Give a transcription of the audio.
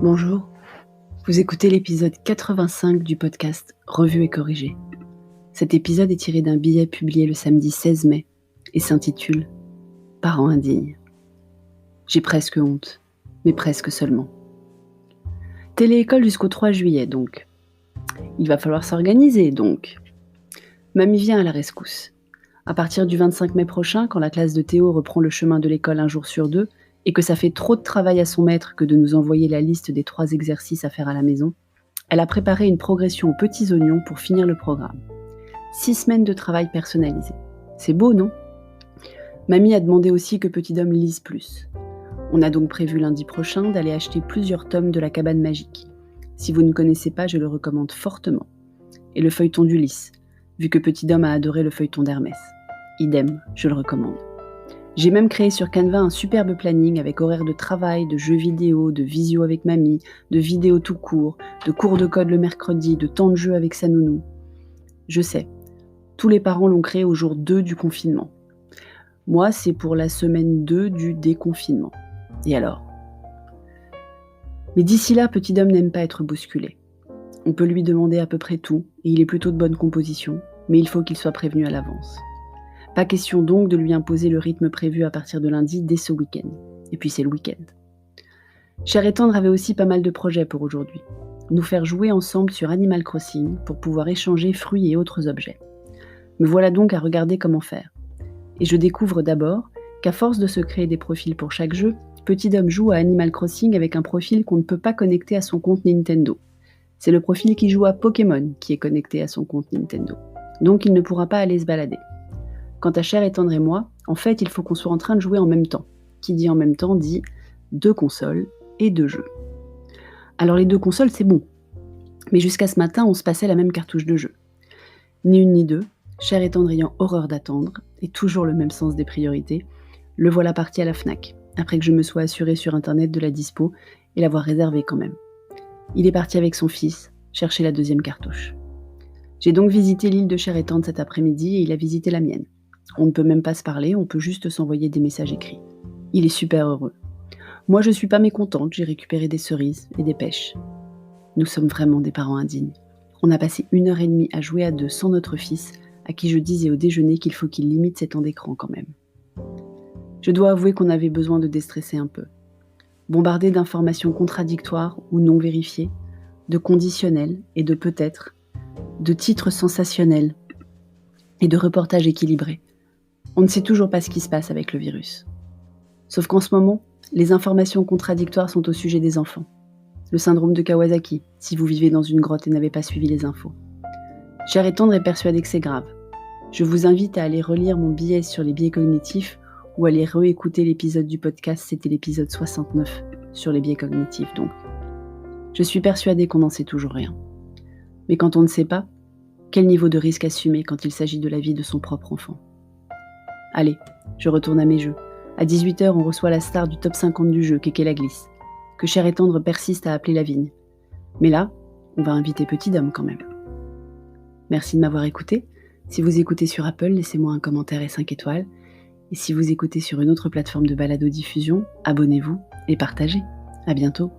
Bonjour, vous écoutez l'épisode 85 du podcast Revue et corrigé. Cet épisode est tiré d'un billet publié le samedi 16 mai et s'intitule « Parents indignes ». J'ai presque honte, mais presque seulement. Télé-école jusqu'au 3 juillet donc. Il va falloir s'organiser donc. Mamie vient à la rescousse. À partir du 25 mai prochain, quand la classe de Théo reprend le chemin de l'école un jour sur deux, et que ça fait trop de travail à son maître que de nous envoyer la liste des 3 exercices à faire à la maison, elle a préparé une progression aux petits oignons pour finir le programme. 6 semaines de travail personnalisé. C'est beau, non ? Mamie a demandé aussi que Petit Dom lise plus. On a donc prévu lundi prochain d'aller acheter plusieurs tomes de La Cabane Magique. Si vous ne connaissez pas, je le recommande fortement. Et le feuilleton d'Ulysse, vu que Petit Dom a adoré le feuilleton d'Hermès. Idem, je le recommande. J'ai même créé sur Canva un superbe planning avec horaires de travail, de jeux vidéo, de visio avec mamie, de vidéos tout court, de cours de code le mercredi, de temps de jeu avec sa nounou. Je sais, tous les parents l'ont créé au jour 2 du confinement. Moi, c'est pour la semaine 2 du déconfinement. Et alors ? Mais d'ici là, Petit Dom n'aime pas être bousculé. On peut lui demander à peu près tout, et il est plutôt de bonne composition, mais il faut qu'il soit prévenu à l'avance. Pas question donc de lui imposer le rythme prévu à partir de lundi dès ce week-end. Et puis c'est le week-end. Cher et Tendre avait aussi pas mal de projets pour aujourd'hui. Nous faire jouer ensemble sur Animal Crossing pour pouvoir échanger fruits et autres objets. Me voilà donc à regarder comment faire. Et je découvre d'abord qu'à force de se créer des profils pour chaque jeu, Petit Dom joue à Animal Crossing avec un profil qu'on ne peut pas connecter à son compte Nintendo. C'est le profil qui joue à Pokémon qui est connecté à son compte Nintendo. Donc il ne pourra pas aller se balader. Quant à Cher et Tendre et moi, en fait, il faut qu'on soit en train de jouer en même temps. Qui dit en même temps dit 2 consoles et 2 jeux. Alors les 2 consoles, c'est bon. Mais jusqu'à ce matin, on se passait la même cartouche de jeu. Ni une ni deux, Cher et Tendre ayant horreur d'attendre, et toujours le même sens des priorités, le voilà parti à la Fnac, après que je me sois assurée sur internet de la dispo et l'avoir réservé quand même. Il est parti avec son fils, chercher la 2e cartouche. J'ai donc visité l'île de Cher et Tendre cet après-midi et il a visité la mienne. On ne peut même pas se parler, on peut juste s'envoyer des messages écrits. Il est super heureux. Moi, je suis pas mécontente, j'ai récupéré des cerises et des pêches. Nous sommes vraiment des parents indignes. On a passé 1h30 à jouer à 2 sans notre fils, à qui je disais au déjeuner qu'il faut qu'il limite ses temps d'écran quand même. Je dois avouer qu'on avait besoin de déstresser un peu. Bombardé d'informations contradictoires ou non vérifiées, de conditionnels et de peut-être, de titres sensationnels et de reportages équilibrés. On ne sait toujours pas ce qui se passe avec le virus. Sauf qu'en ce moment, les informations contradictoires sont au sujet des enfants. Le syndrome de Kawasaki, si vous vivez dans une grotte et n'avez pas suivi les infos. Cher et Tendre est persuadé que c'est grave. Je vous invite à aller relire mon billet sur les biais cognitifs ou à aller réécouter l'épisode du podcast, c'était l'épisode 69, sur les biais cognitifs donc. Je suis persuadée qu'on n'en sait toujours rien. Mais quand on ne sait pas, quel niveau de risque assumer quand il s'agit de la vie de son propre enfant ? Allez, je retourne à mes jeux. À 18h, on reçoit la star du top 50 du jeu, Kéké la glisse, que Cher et Tendre persiste à appeler Lavigne. Mais là, on va inviter Petit Dom quand même. Merci de m'avoir écouté. Si vous écoutez sur Apple, laissez-moi un commentaire et 5 étoiles. Et si vous écoutez sur une autre plateforme de balado-diffusion, abonnez-vous et partagez. À bientôt.